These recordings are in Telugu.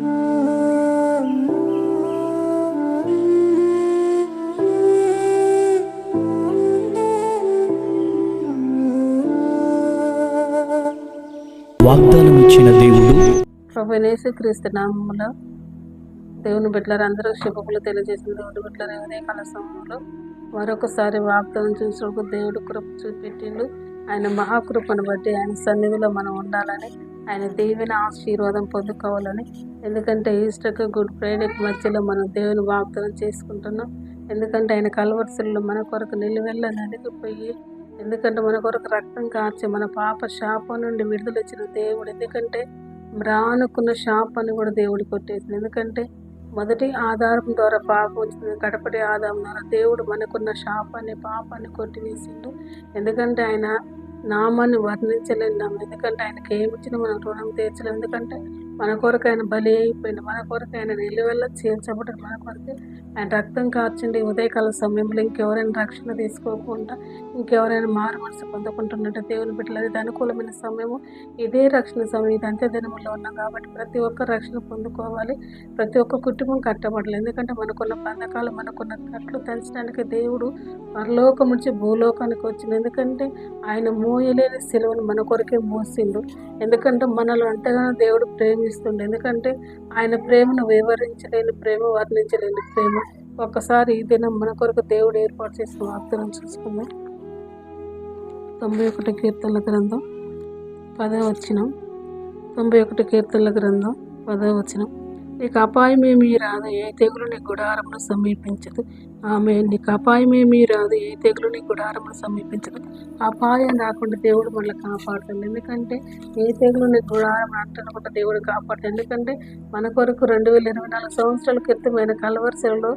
వాగ్దానం ఇచ్చిన దేవుడు ప్రభువైన యేసుక్రీస్తు నామములో దేవుని బిడ్డలారా అందరూ శుభములు తెలియజేసిన దేవుని బిడ్డలారా ఉదయకాల సమయంలో మరొకసారి వాగ్దానం చూసినప్పుడు దేవుడు కృప చూపెట్టిండు. ఆయన మహాకృపను బట్టి ఆయన సన్నిధిలో మనం ఉండాలని, ఆయన దీవెన ఆశీర్వాదం పొందుకోవాలని. ఎందుకంటే ఈస్టర్కి గుడ్ ఫ్రైడేకి మధ్యలో మనం దేవుని వాగ్దానం చేసుకుంటున్నాం. ఎందుకంటే ఆయన కల్వరిశిలలో మన కొరకు నిలువెల్ల నలిగిపోయి, ఎందుకంటే మన కొరకు రక్తం కార్చి మన పాప శాపం నుండి విడుదల ఇచ్చిన దేవుడు. ఎందుకంటే రానుకున్న శాపాన్ని కూడా దేవుడు కొట్టేసింది. ఎందుకంటే మొదటి ఆధారం ద్వారా పాపం వచ్చింది, కడపటి ఆధారం ద్వారా దేవుడు మనకున్న శాపాన్ని పాపాన్ని కొట్టివేసిండు. ఎందుకంటే ఆయన నామాన్ని వర్ణించలేము. ఎందుకంటే ఆయనకి ఏమిచ్చినా మనం రుణం తీర్చలేము. ఎందుకంటే మన కొరకు ఆయన బలి అయిపోయింది, మన కొరకు ఆయన నిలువెల్ల చేర్చబడి మన కొరకు ఆయన రక్తం కార్చండి. ఉదయకాల సమయంలో ఇంకెవరైనా రక్షణ తీసుకోకుండా, ఇంకెవరైనా మారు మనసు పొందుకుంటున్నట్టు దేవుని బిడ్డలు, ఇది అనుకూలమైన సమయము, ఇదే రక్షణ సమయం, ఇది అంత్య దినములో ఉన్నాం కాబట్టి ప్రతి ఒక్క రక్షణ పొందుకోవాలి. ప్రతి ఒక్క కుటుంబం కట్టబడాలి. ఎందుకంటే మనకున్న బంధకాలు, మనకున్న కట్లు తెంచడానికి దేవుడు పరలోకం నుంచి భూలోకానికి వచ్చింది. ఎందుకంటే ఆయన మోయలేని సిలువను మన కొరకే మోసిండు. ఎందుకంటే మనల్ని అంతగానో దేవుడు ప్రేమిస్తుండే. ఎందుకంటే ఆయన ప్రేమను వివరించలేని ప్రేమ, వర్ణించలేని ప్రేమ. ఒక్కసారి ఈ దినం మన కొరకు దేవుడు ఏర్పాటు చేసిన వాగ్దానం చూసుకుందాం. 91 కీర్తనల గ్రంథం 10వ వచనం. 91 కీర్తనల గ్రంథం 10వ వచనం. నీకు అపాయమేమీ రాదు, ఏ తెగులు నీ గుడారమును సమీపించదు. ఆమె నీకు అపాయమేమీ రాదు, ఏ తెగులు నీ గుడారమును సమీపించదు. అపాయం రాకుండా దేవుడు మనల్ని కాపాడుతుంది. ఎందుకంటే ఏ తెగులు నీ గుడారం అంటనుకుంటే దేవుడు కాపాడుతుంది. ఎందుకంటే మన కొరకు 2024 సంవత్సరాల క్రితమైన కల్వరిశిలలో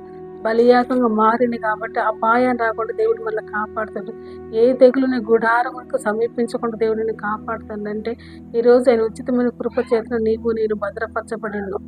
బలియాగంగా మారింది కాబట్టి అపాయం రాకుండా దేవుడు మనల్ని కాపాడుతాడు. ఏ తెగులుని గుడారముకు సమీపించకుండా దేవుడిని కాపాడుతాడు. అంటే ఈరోజు ఆయన ఉచితమైన కృప చేత నేను భద్రపరచబడిండు,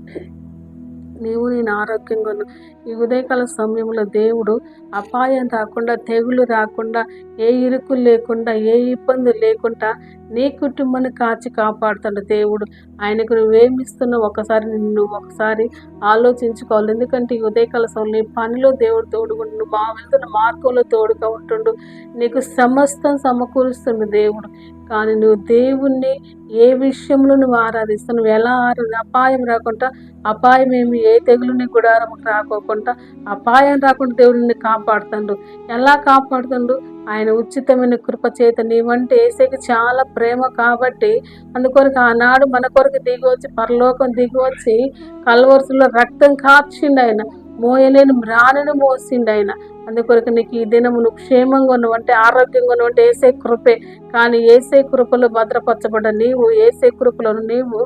నేను ఆరోగ్యంగా ఉన్నాను. ఈ ఉదయకాల సమయంలో దేవుడు అపాయం రాకుండా, తెగులు రాకుండా, ఏ ఇరుకులు లేకుండా, ఏ ఇబ్బంది లేకుండా నీ కుటుంబాన్ని కాచి కాపాడుతాడు దేవుడు. ఆయనకు నువ్వేమిస్తున్నావు ఒకసారి ఆలోచించుకోవాలి. ఎందుకంటే ఈ ఉదయకాల సమయంలో నీ పనిలో దేవుడు తోడుకుంటుండు, వెళ్తున్న మార్గంలో తోడుగా ఉంటుండు, నీకు సమస్తం సమకూరుస్తుంది దేవుడు. కానీ నువ్వు దేవుణ్ణి ఏ విషయంలో నువ్వు ఆరాధిస్తావు, నువ్వు ఎలా అపాయం రాకుండా, అపాయం ఏమి ఏ తెగులుని గుడారం రాకోకుండా, అపాయం రాకుండా దేవుడిని కాపాడుతాడు. ఎలా కాపాడుతాడు? ఆయన ఉచితమైన కృప చేత. నీవంటే ఏసైకి చాలా ప్రేమ కాబట్టి అందుకొరకు ఆనాడు మన కొరకు దిగివచ్చి, పరలోకం దిగివచ్చి కల్వరిశిలలో రక్తం కార్చిండు. ఆయన మోయలేని రాణిని మోసిండు ఆయన. అందుకొరకు నీకు ఈ దినము నువ్వు క్షేమంగా ఉన్నావంటే, ఆరోగ్యంగా ఉన్నావంటే ఏసై కృపే. కానీ ఏసై కృపలో భద్రపరచబడ్డ నీవు, ఏసై కృపలో నీవు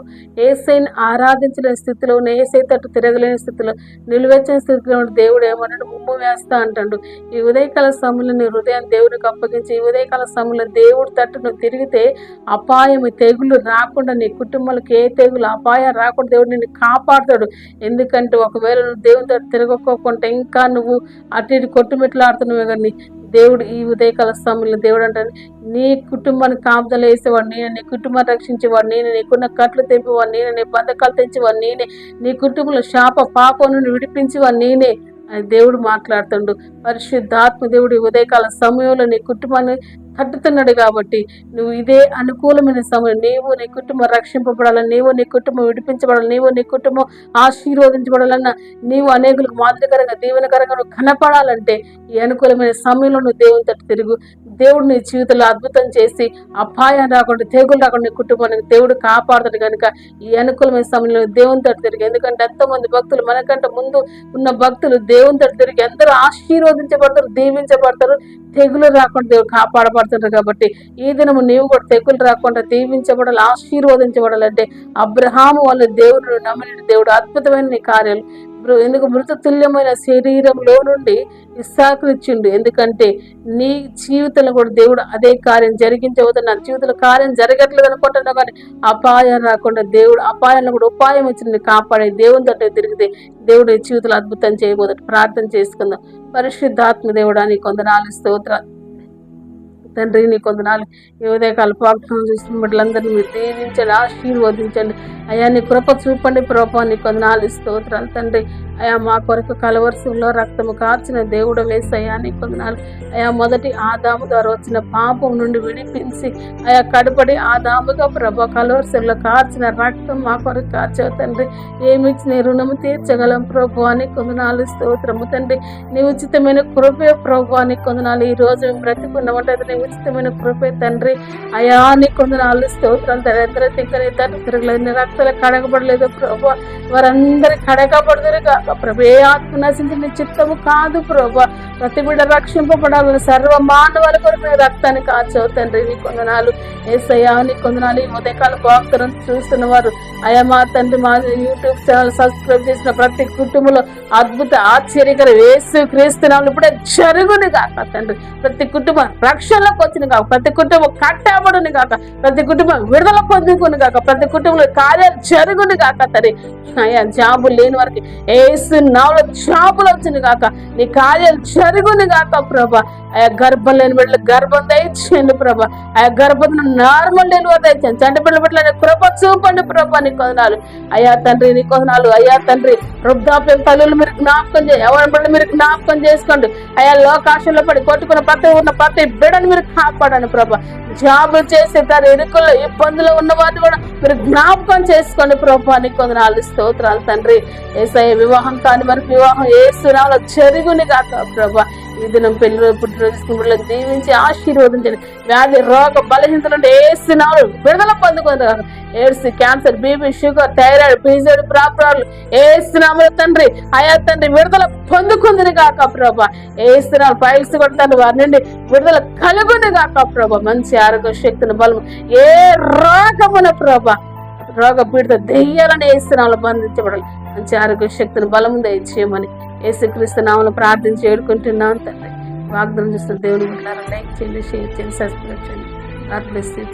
ఏసైని ఆరాధించలేని స్థితిలో ఉన్న, ఏసై తట్టు తిరగలేని స్థితిలో, నిలువెచ్చిన స్థితిలో ఉన్న దేవుడు ఏమన్నాడు? ముమ్ము వేస్తా అంటాడు. ఈ ఉదయకాల సమయంలో నీ హృదయాన్ని దేవునికి అప్పగించి, ఈ ఉదయకాల సమయంలో దేవుడి తట్టు నువ్వు తిరిగితే అపాయం, తెగులు రాకుండా, నీ కుటుంబాలకు ఏ తెగులు అపాయం రాకుండా దేవుడు నిన్ను కాపాడుతాడు. ఎందుకంటే ఒకవేళ నువ్వు దేవుని తట్టు తిరగకోకుండా ఇంకా నువ్వు అటు ఇటు కొట్టుమిట్లాడుతున్నావే కానీ దేవుడు ఈ ఉదయకాల సమయంలో దేవుడు అంటాడు, నీ కుటుంబాన్ని కాపుదల వేసేవాడు నేనే, నీ కుటుంబాన్ని రక్షించేవాడు నేనే, నీకున్న కట్లు తెంపేవాడు నేనే, నీ బంధకాలు తెంచేవాడు నేనే, నీ కుటుంబంలో శాప పాపం నుండి విడిపించేవాడు నేనే అని దేవుడు మాట్లాడుతుండు. పరిశుద్ధాత్మ దేవుడు ఈ ఉదయకాల సమయంలో నీ కుటుంబాన్ని తట్టుతున్నాడు. కాబట్టి నువ్వు ఇదే అనుకూలమైన సమయం, నీవు నీ కుటుంబం రక్షింపబడాలని, నీవు నీ కుటుంబం విడిపించబడాలి, నీవు నీ కుటుంబం ఆశీర్వదించబడాలన్నా, నీవు అనేకులకు మాదిరికరంగా దీవెనకరంగా నువ్వు కనపడాలంటే ఈ అనుకూలమైన సమయంలో నువ్వు దేవుని తట్టు తిరుగు. దేవుడు నీ జీవితంలో అద్భుతం చేసి అపాయం రాకుండా, తెగులు రాకుండా నీ కుటుంబానికి దేవుడు కాపాడుతాడు. కనుక ఈ అనుకూలమైన సమయంలో దేవుని తట్టు తిరిగి. ఎందుకంటే ఎంతోమంది భక్తులు, మనకంటే ముందు ఉన్న భక్తులు దేవుని తట్టు తిరిగి ఎందరూ ఆశీర్వదించబడతారు, దీవించబడతారు, తెగులు రాకుండా దేవుడు కాపాడబడుతుంటారు. కాబట్టి ఈ దినము నీవు కూడా తెగులు రాకుండా దీవించబడాలి, ఆశీర్వదించబడాలంటే అబ్రహాము వల్ల దేవుడు నమ్మిన దేవుడు అద్భుతమైన నీ కార్యాలు, ఎందుకు మృతతుల్యమైన శరీరంలో నుండి ఇస్సాకును ఇచ్చిండు. ఎందుకంటే నీ జీవితంలో కూడా దేవుడు అదే కార్యం జరిగించబోతున్నా. నా జీవితంలో కార్యం జరగట్లేదు అనుకుంటున్నావు కానీ అపాయం రాకుండా దేవుడు అపాయంలో కూడా ఉపాయం ఇచ్చింది కాపాడే. దేవుని తట్టు తిరిగితే దేవుడు ఈ జీవితంలో అద్భుతం చేయబోతాడు. ప్రార్థన చేసుకుందాం. పరిశుద్ధాత్మ దేవుడా నీ కొందనాలు స్తోత్రాలు తండ్రి నీ కొందనాలు ఈ ఉదయకాల వాగ్దానం చూస్తున్న బిడ్డలందరినీ మీరు దీవించండి, ఆశీర్వదించండి అయ్యా. నీ కృప చూపండి ప్రభా, నీ కొందనాలు స్తోత్రాలు తండ్రి అయ్యా. మా కొరకు కలవరసులో రక్తము కార్చిన దేవుడు వేసయ్యా, నీ కొందనాలు అయ్యా. మొదటి ఆదాము ద్వారా వచ్చిన పాపం నుండి విడిపించి అయ్యా కడుపడి ఆదాముగా ప్రభా కలవరసులో కార్చిన రక్తం మా కొరకు కార్చావు తండ్రి. ఏమిచ్చి నీ రుణము తీర్చగలం ప్రభు అని కొందనాలు స్తోత్రము తండ్రి. నీ ఉచితమైన కృపే ప్రభు అని కొందనాలు ఈ రోజు బ్రతికున్నామంటే నీ ఉచితమైన కృపే తండ్రి అయా. నీ కొందనాలు స్తోత్రాలు తండ్రి. ఎందరో తిక్కని తిరగలేదు రక్తాలు కడగబడలేదు ప్రభు, వారందరి కడగబడదురు కాక ప్రభు. ఏ ఆత్మ నశించి నీ చిత్తము కాదు ప్రభు, ప్రతి బిడ్డ రక్షింపబడాలని సర్వ మానవుల కొరకు నీ రక్తాన్ని కాచావు తండ్రి. నీ కొందనాలు యేసయ్యా, నీ కొందనాలు. ఈ ఉదయకాల వాగ్దానం చూస్తున్న వారు అయా మా తండ్రి మా యూట్యూబ్ ఛానల్ సబ్స్క్రైబ్ చేసిన ప్రతి కుటుంబంలో అద్భుత ఆశ్చర్యకర యేసు క్రీస్తు నామములో ఇప్పుడే జరుగును గాక తండ్రి. ప్రతి కుటుంబం రక్షణలోకి వచ్చిన కాక, ప్రతి కుటుంబం కట్టబడును గాక, ప్రతి కుటుంబం విడుదల పొందుకుని గాక, ప్రతి కుటుంబంలో కార్యాలు జరుగును గాక తండ్రి. అయ్యా జాబులు లేని వారికి యేసు నామములో జాబులు వచ్చిన గాక, నీ కార్యాలు జరుగును గాక ప్రభా. ఆయా గర్భం లేని బిడ్డలు గర్భం దయచేయండి ప్రభా. ఆయా గర్భం నార్మల్ డెలివరీ దయచేయండి. చంటి బిడ్డల బిడ్డల కృప చూపండి ప్రభా. నీ కొందనాలు అయ్యా తండ్రి, నీ కొందనాలు అయ్యా తండ్రి. వృద్ధాప్యం తల్లులు మీరు జ్ఞాపకం చేయండి, ఎవరి బిడ్డలు మీరు జ్ఞాపకం చేసుకోండి అయ్యా. లోకాశంలో పడి కొట్టుకున్న ప్రతి బిడ్డను మీరు కాపాడండి ప్రభా. జాబులు చేసే తన ఇరుకుల్లో ఇబ్బందులు ఉన్న వారిని కూడా మీరు జ్ఞాపకం చేసుకోండి ప్రభా. నీ కొందనాలు స్తోత్రాలు తండ్రి. యేసయ్య వివాహం కాని వారికి వివాహం యేసు నామములో జరుగును గాక ప్రభా. ఈ దినం పెళ్లి పుట్టినరోజు దీవించి ఆశీర్వదించండి. వ్యాధి రోగ బలహీనతల నుండి యేసు నామములో విడుదల పొందుకుంది కాక. AIDS, cancer, BP, sugar, thyroid, PGD ప్రాబ్లాలు యేసు నామములో తండ్రి అయా తండ్రి విడుదల పొందుకుంది కాక ప్రభా. యేసు నామములో ఫైల్స్ కొడతాను వారి నుండి విడుదల కలుగును గాక ప్రభా. మంచి ఆరోగ్య శక్తిని బలము ఏ రోగమున ప్రభా రోగ పీడిత దెయ్యాలని యేసు నామములో బంధించబడాలి. మంచి ఆరోగ్య శక్తిని బలము దయచేయమని యేసుక్రీస్తు నామములో ప్రార్థించి వేడుకుంటున్నాను తండ్రి. వాగ్దానం చేస్తున్న దేవుని బిడ్డలారా లైక్ చేయండి, షేర్ చేయండి, సబ్స్క్రైబ్ చేయండి. God bless you.